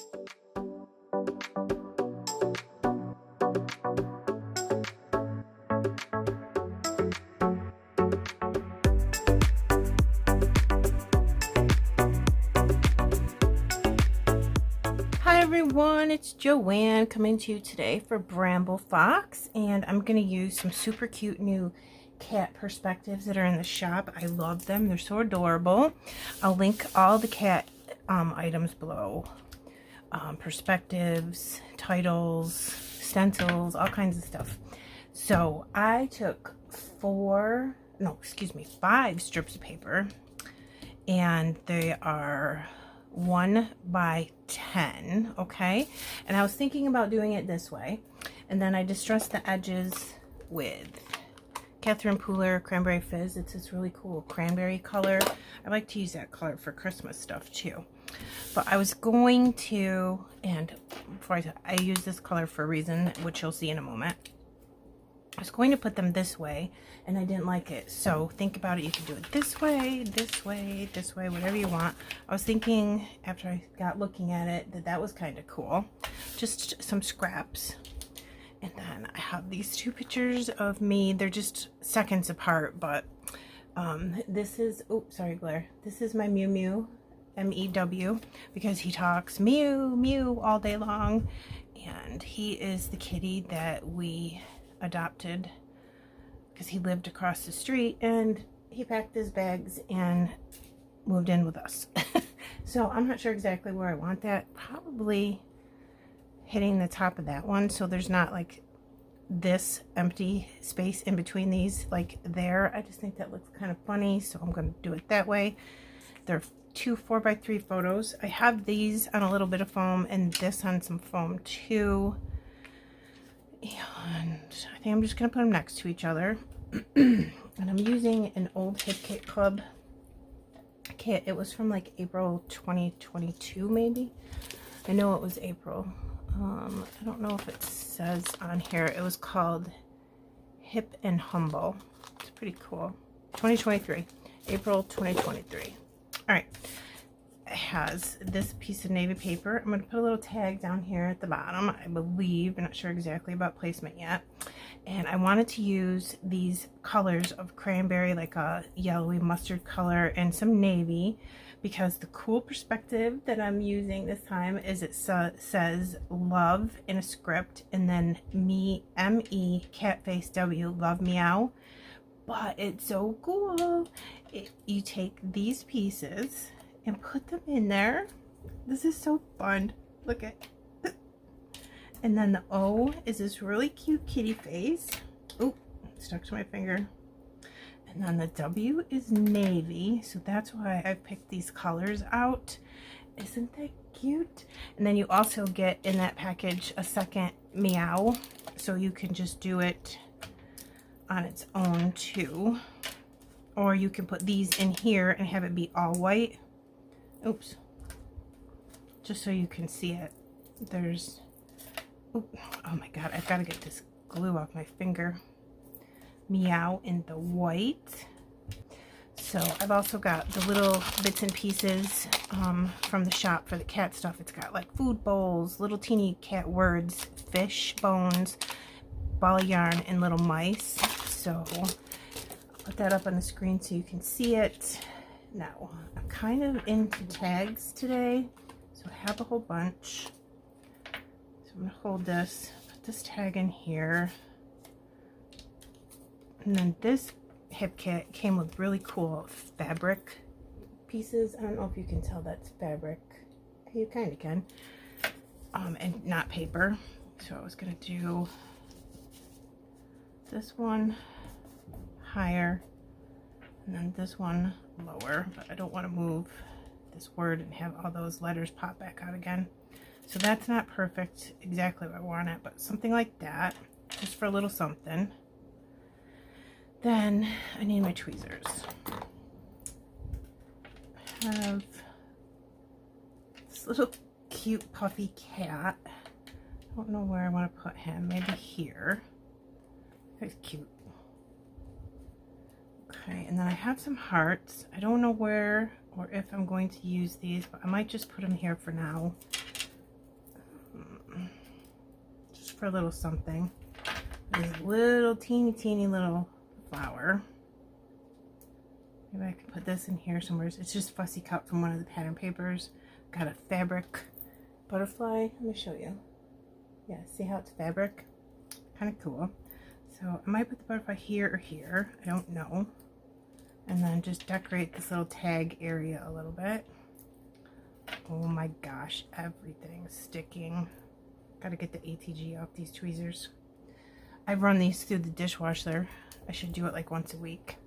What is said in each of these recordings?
Hi everyone, it's Joanne coming to you today for Bramble Fox, and I'm going to use some super cute new cat perspectives that are in the shop. I love them. They're so adorable. I'll link all the cat items below. Perspectives, titles, stencils, all kinds of stuff. So I took 5 strips of paper, and they are 1 by 10, okay? And I was thinking about doing it this way, and then I distressed the edges with Catherine Pooler Cranberry Fizz. It's this really cool cranberry color. I like to use that color for Christmas stuff too. But I was going to, and before I use this color for a reason, which you'll see in a moment. I was going to put them this way, and I didn't like it. So think about it. You can do it this way, this way, this way, whatever you want. I was thinking, after I got looking at it, that that was kind of cool. Just some scraps. And then I have these 2 pictures of me. They're just seconds apart, but this is, oh, sorry, glare. This is my Mew, M-E-W, because he talks mew, mew all day long. And he is the kitty that we adopted because he lived across the street, and he packed his bags and moved in with us. So I'm not sure exactly where I want that. Probably hitting the top of that one, so there's not like this empty space in between these like there. I just think that looks kind of funny, so I'm going to do it that way. There are 2 4x3 photos. I have these on a little bit of foam and this on some foam too. And I think I'm just going to put them next to each other. And I'm using an old Hip Kit Club kit. It was from like April 2022 maybe. I know it was April. I don't know if it says on here. It was called Hip and Humble. It's pretty cool. 2023. April 2023. Alright. It has this piece of navy paper. I'm going to put a little tag down here at the bottom, I believe. I'm not sure exactly about placement yet. And I wanted to use these colors of cranberry, like a yellowy mustard color, and some navy, because the cool perspective that I'm using this time is it says love in a script, and then me, M-E, cat face W, love meow. But it's so cool. You take these pieces and put them in there. This is so fun. Look at and then the O is this really cute kitty face. Oh, stuck to my finger. And then the W is navy, so that's why I picked these colors out. Isn't that cute? And then you also get in that package a second meow, so you can just do it on its own too, or you can put these in here and have it be all white. Oops, just so you can see it. There's, oh my god, I've got to get this glue off my finger. Meow in the white. So I've also got the little bits and pieces from the shop for the cat stuff. It's got like food bowls, little teeny cat words, fish bones, ball of yarn, and little mice. So I'll put that up on the screen so you can see it. Now, I'm kind of into tags today, so I have a whole bunch. So I'm going to hold this, put this tag in here. And then this hip kit came with really cool fabric pieces. I don't know if you can tell that's fabric. You kind of can. And not paper. So I was going to do this one higher, and then this one lower, but I don't want to move this word and have all those letters pop back out again. So that's not perfect exactly what I want it, but something like that, just for a little something. Then I need my tweezers. I have this little cute puffy cat. I don't know where I want to put him. Maybe here. That's cute. Okay, and then I have some hearts. I don't know where or if I'm going to use these, but I might just put them here for now. just for a little something. This little teeny little flower. Maybe I can put this in here somewhere. It's just fussy cut from one of the pattern papers. Got a fabric butterfly. Let me show you. Yeah, see how it's fabric? Kind of cool. So I might put the butterfly here or here. I don't know. And then just decorate this little tag area a little bit. Oh my gosh, everything's sticking. Gotta get the ATG off these tweezers. I run these through the dishwasher. I should do it like once a week.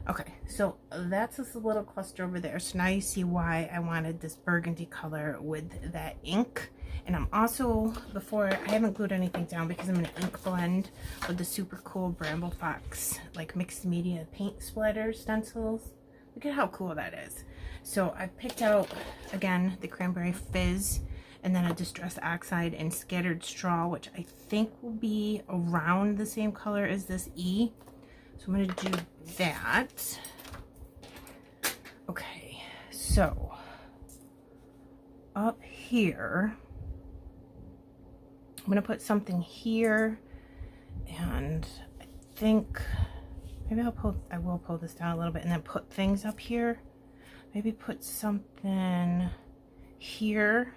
Okay, so that's this little cluster over there. So now you see why I wanted this burgundy color with that ink. And I'm also, I haven't glued anything down because I'm going to ink blend with the super cool Bramble Fox, like mixed media paint splatter stencils. Look at how cool that is. So I picked out, again, the Cranberry Fizz, and then a Distress Oxide and Scattered Straw, which I think will be around the same color as this E. So I'm going to do that. Okay, so up here, I'm going to put something here, and I think maybe I will pull this down a little bit and then put things up here. Maybe put something here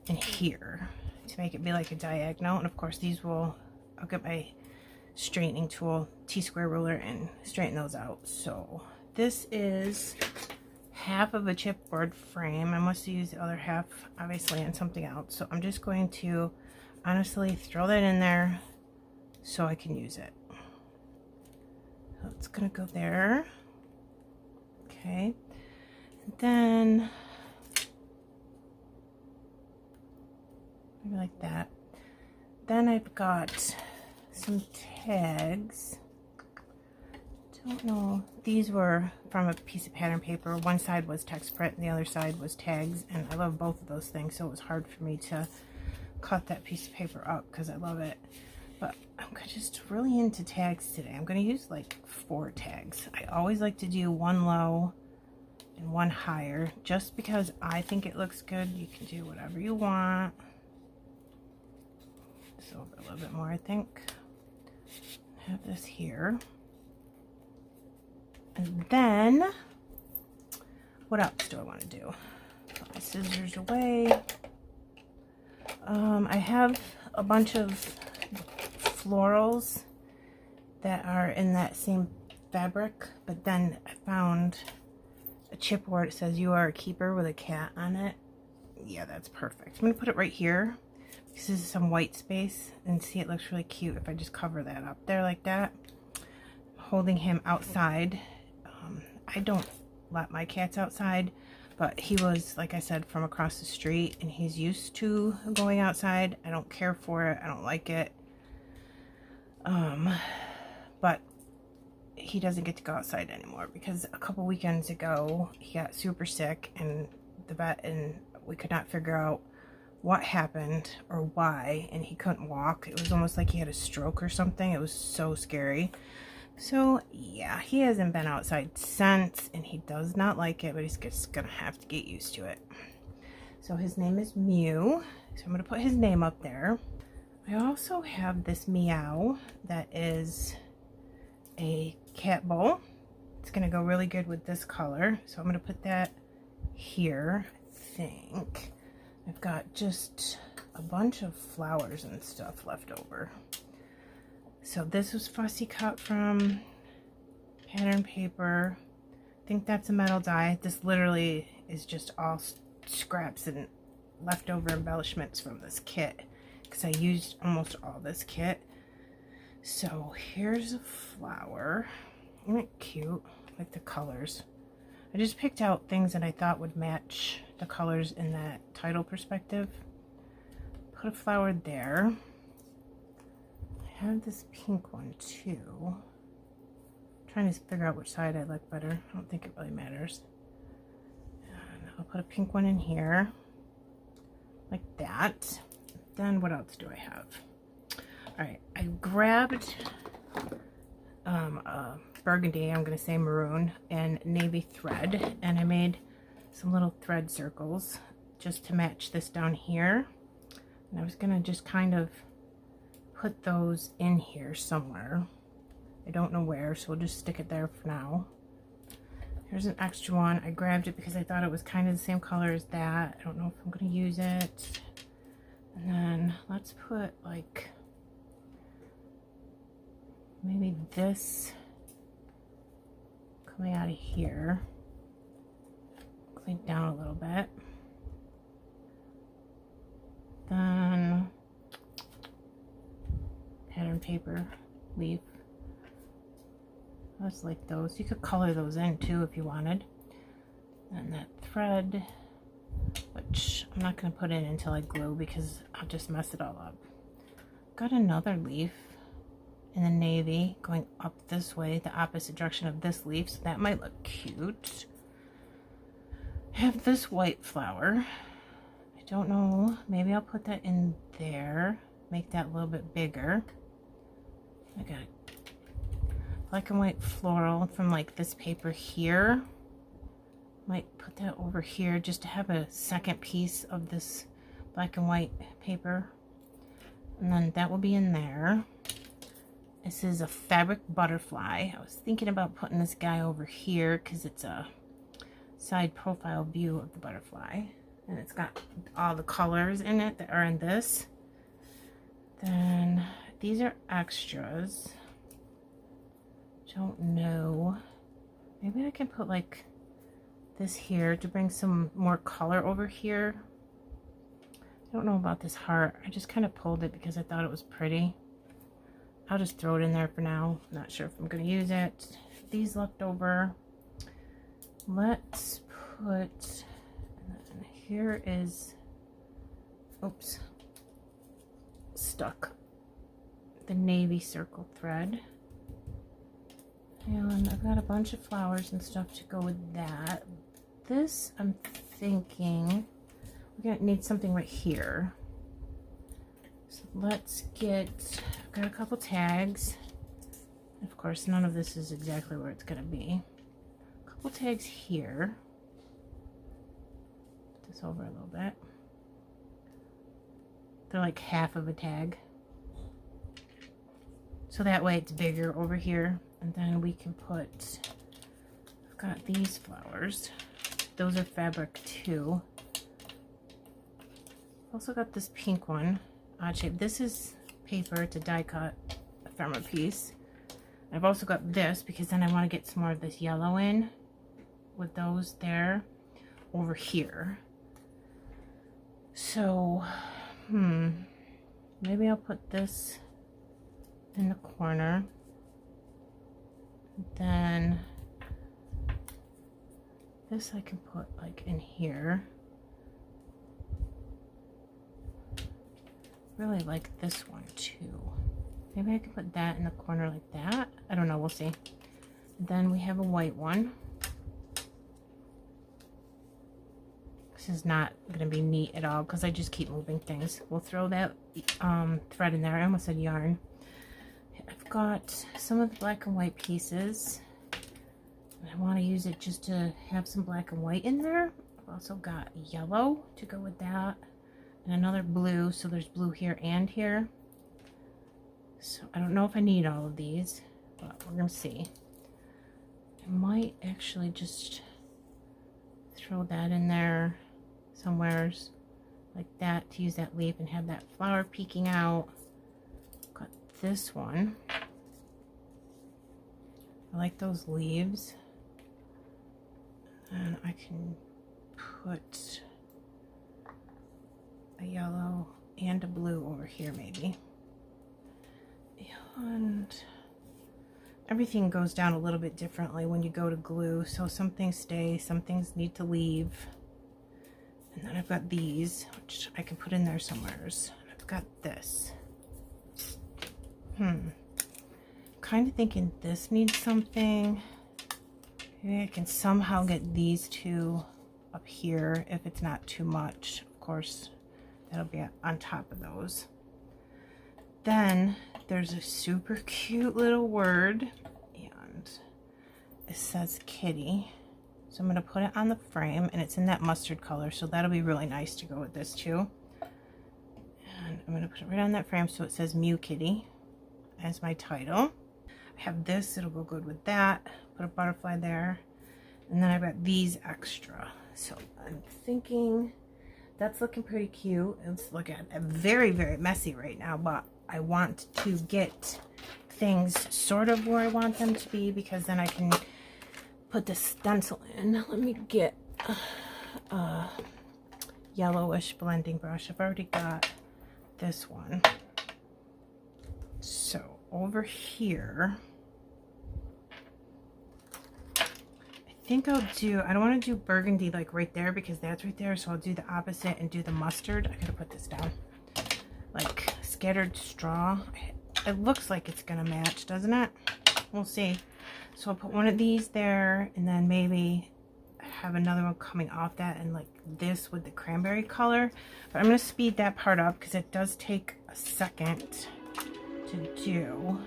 and here to make it be like a diagonal. And of course I'll get my straightening tool, T-square ruler, and straighten those out. So this is half of a chipboard frame. I must use the other half obviously on something else. So I'm just going to honestly throw that in there so I can use it. So it's gonna go there. Okay, and then maybe like that. Then I've got some tags. Don't know, these were from a piece of pattern paper. One side was text print and the other side was tags, and I love both of those things, so it was hard for me to cut that piece of paper up because I love it. But I'm just really into tags today. I'm going to use like 4 tags. I always like to do one low and one higher just because I think it looks good. You can do whatever you want. Just over a little bit more, I think. I have this here. And then, what else do I want to do? Put my scissors away. I have a bunch of florals that are in that same fabric, but then I found a chipboard. It says "You Are a Keeper" with a cat on it. Yeah, that's perfect. I'm going to put it right here because this is some white space, and see, it looks really cute if I just cover that up there like that. I'm holding him outside. I don't let my cats outside, but he was, like I said, from across the street, and he's used to going outside. I don't care for it. I don't like it. But he doesn't get to go outside anymore because a couple weekends ago he got super sick, and the vet and we could not figure out what happened or why, and he couldn't walk. It was almost like he had a stroke or something. It was so scary. So yeah, he hasn't been outside since, and he does not like it, but he's just gonna have to get used to it. So his name is Mew, so I'm gonna put his name up there. I also have this Meow that is a cat bowl. It's gonna go really good with this color, so I'm gonna put that here. I think I've got just a bunch of flowers and stuff left over. So this was fussy cut from pattern paper. I think that's a metal die. This literally is just all scraps and leftover embellishments from this kit because I used almost all this kit. So here's a flower. Isn't it cute? Like the colors. I just picked out things that I thought would match the colors in that title perspective. Put a flower there. I have this pink one too. I'm trying to figure out which side I like better. I don't think it really matters. And I'll put a pink one in here, like that. Then what else do I have? All right, I grabbed a burgundy, I'm gonna say maroon, and navy thread, and I made some little thread circles just to match this down here. And I was gonna just kind of put those in here somewhere. I don't know where, so we'll just stick it there for now. Here's an extra one. I grabbed it because I thought it was kind of the same color as that. I don't know if I'm gonna use it. And then let's put like maybe this coming out of here. Clean down a little bit. Then pattern paper leaf. Let's like those. You could color those in too if you wanted. And that thread, which I'm not going to put in until I glue because I'll just mess it all up. Got another leaf in the navy going up this way, the opposite direction of this leaf, so that might look cute. I have this white flower. I don't know, maybe I'll put that in there, make that a little bit bigger. I got black and white floral from like this paper here. Might put that over here just to have a second piece of this black and white paper. And then that will be in there. This is a fabric butterfly. I was thinking about putting this guy over here because it's a side profile view of the butterfly. And it's got all the colors in it that are in this. Then these are extras. Don't know. Maybe I can put like this here to bring some more color over here. I don't know about this heart. I just kind of pulled it because I thought it was pretty. I'll just throw it in there for now. Not sure if I'm going to use it. These left over. Let's put, and here is, oops, stuck, the navy circle thread. And I've got a bunch of flowers and stuff to go with that. This, I'm thinking, we're going to need something right here. So let's get, I've got a couple tags. Of course, none of this is exactly where it's going to be. A couple tags here. Put this over a little bit. They're like half of a tag. So that way it's bigger over here. And then we can put, I've got these flowers. Those are fabric too. Also got this pink one, odd shape. This is paper, it's a die cut ephemera piece. I've also got this because then I want to get some more of this yellow in with those there over here. So, maybe I'll put this in the corner. Then this I can put like in here. Really like this one too. Maybe I can put that in the corner like that. I don't know, we'll see. Then we have a white one. This is not going to be neat at all because I just keep moving things. We'll throw that thread in there. I almost said yarn. I've got some of the black and white pieces. I want to use it just to have some black and white in there. I've also got yellow to go with that. And another blue, so there's blue here and here. So I don't know if I need all of these, but we're going to see. I might actually just throw that in there somewheres like that to use that leaf and have that flower peeking out. Got this one. I like those leaves. And I can put a yellow and a blue over here maybe. And everything goes down a little bit differently when you go to glue. So some things stay, some things need to leave. And then I've got these, which I can put in there somewheres. I've got this. Kind of thinking this needs something. Maybe I can somehow get these two up here if it's not too much. Of course, that'll be on top of those. Then there's a super cute little word, and it says kitty. So I'm going to put it on the frame, and it's in that mustard color, so that'll be really nice to go with this too. And And I'm going to put it right on that frame so it says Mew Kitty as my title. I have this, it'll go good with that. Put a butterfly there. And then I've got these extra. So I'm thinking that's looking pretty cute. It's looking very, very messy right now, but I want to get things sort of where I want them to be, because then I can put the stencil in. Let me get a yellowish blending brush. I've already got this one. So over here, I think I'll do, I don't want to do burgundy like right there because that's right there, so I'll do the opposite and do the mustard. I gotta put this down. Like scattered straw. It looks like it's gonna match, doesn't it? We'll see. So I'll put one of these there, and then maybe have another one coming off that, and like this with the cranberry color. But I'm gonna speed that part up because it does take a second to do.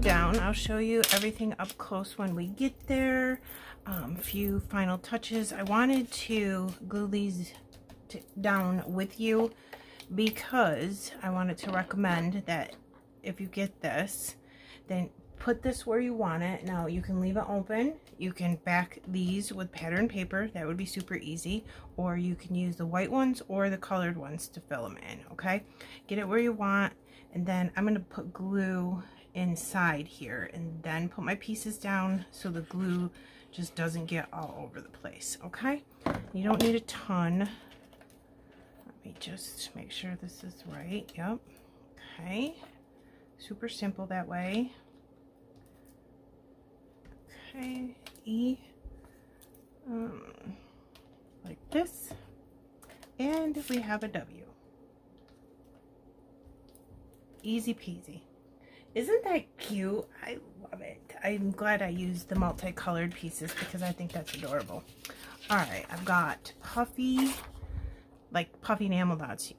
Down. I'll show you everything up close when we get there. A few final touches. I wanted to glue these down with you because I wanted to recommend that if you get this, then put this where you want it. Now you can leave it open. You can back these with pattern paper. That would be super easy. Or you can use the white ones or the colored ones to fill them in. Okay, get it where you want. And then I'm going to put glue inside here and then put my pieces down so the glue just doesn't get all over the place. Okay, you don't need a ton. Let me just make sure this is right. Yep. Okay, super simple that way. Okay, like this, and we have a W. Easy peasy. Isn't that cute? I love it. I'm glad I used the multicolored pieces because I think that's adorable. All right, I've got puffy, like puffy enamel dots.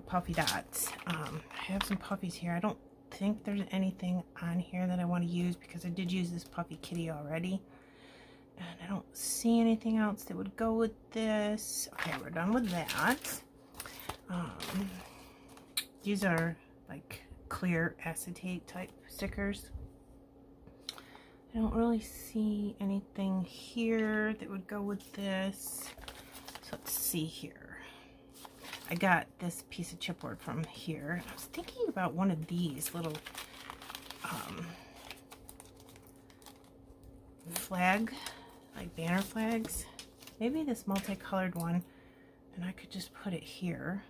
Puffy dots. I have some puffies here. I don't think there's anything on here that I want to use because I did use this puffy kitty already. And I don't see anything else that would go with this. Okay, we're done with that. These are like clear acetate type stickers. I don't really see anything here that would go with this. So let's see here. I got this piece of chipboard from here. I was thinking about one of these little flag, like banner flags. Maybe this multicolored one, and I could just put it here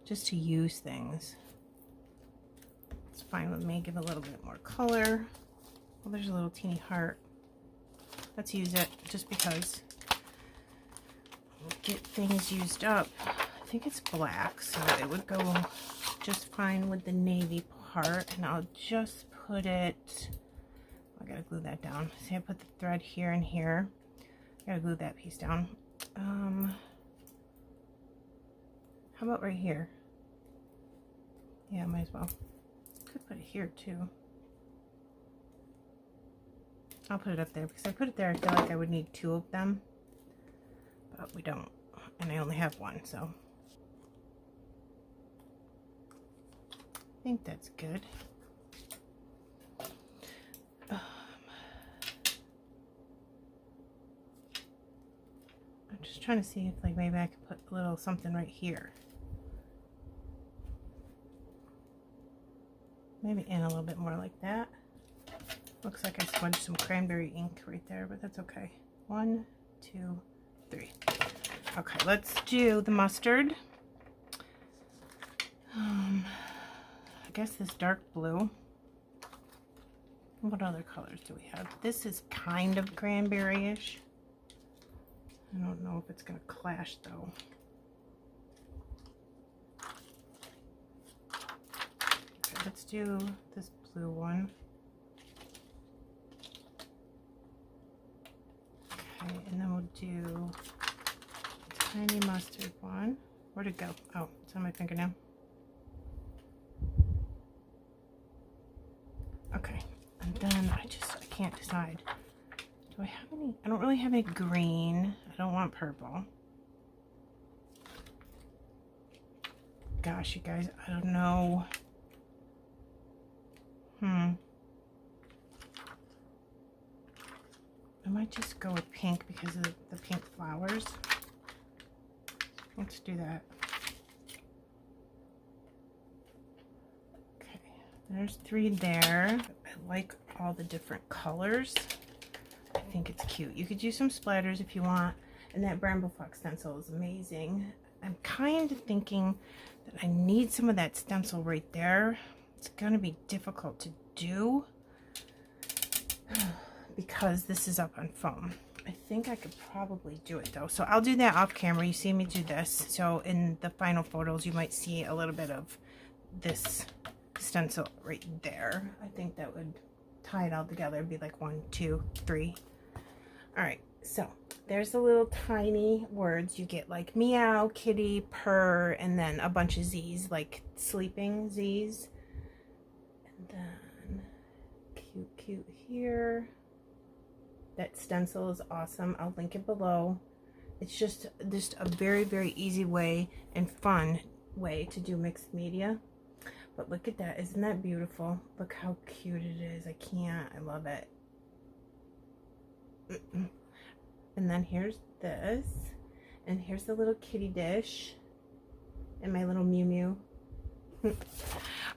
just to use things. It's fine with me. Give a little bit more color. Well, there's a little teeny heart. Let's use it just because. Get things used up. I think it's black, so it would go just fine with the navy part. And I'll just put it, I gotta glue that down. See, I put the thread here and here. I gotta glue that piece down. How about right here? Yeah, might as well. Could put it here too. I'll put it up there because I put it there. I feel like I would need two of them, but we don't, and I only have one, so I think that's good. I'm just trying to see if like maybe I could put a little something right here. Maybe in a little bit more like that. Looks like I smudged some cranberry ink right there, but that's okay. 1, 2, 3. Okay, let's do the mustard. I guess this dark blue. What other colors do we have? This is kind of cranberry-ish. I don't know if it's going to clash though. Okay, let's do this blue one. Okay, and then we'll do a tiny mustard one. Where'd it go? Oh, it's on my finger now. Okay, and then I can't decide. Do I have any? I don't really have any green. I don't want purple. Gosh, you guys, I don't know. I might just go with pink because of the pink flowers. Let's do that. Okay, there's 3 there. I like all the different colors. I think it's cute. You could use some splatters if you want. And that Bramble Fox stencil is amazing. I'm kind of thinking that I need some of that stencil right there. It's going to be difficult to do because this is up on foam. I think I could probably do it though. So I'll do that off camera. You see me do this. So in the final photos, you might see a little bit of this stencil right there. I think that would tie it all together. It'd be like 1, 2, 3. All right. So there's the little tiny words. You get like meow, kitty, purr, and then a bunch of Z's, like sleeping Z's. And then cute here. That stencil is awesome. I'll link it below. It's just a very easy way and fun way to do mixed media. But look at that. Isn't that beautiful? Look how cute it is. I can't. I love it. And then here's this. And here's the little kitty dish. And my little Mew Mew.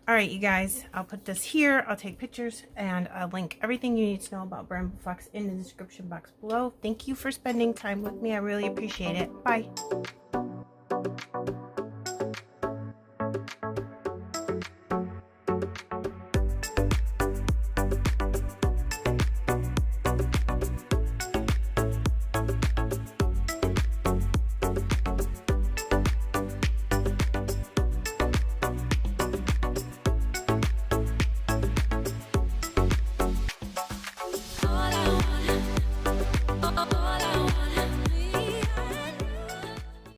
All right, you guys, I'll put this here. I'll take pictures and I'll link everything you need to know about Bramble Fox in the description box below. Thank you for spending time with me. I really appreciate it. Bye.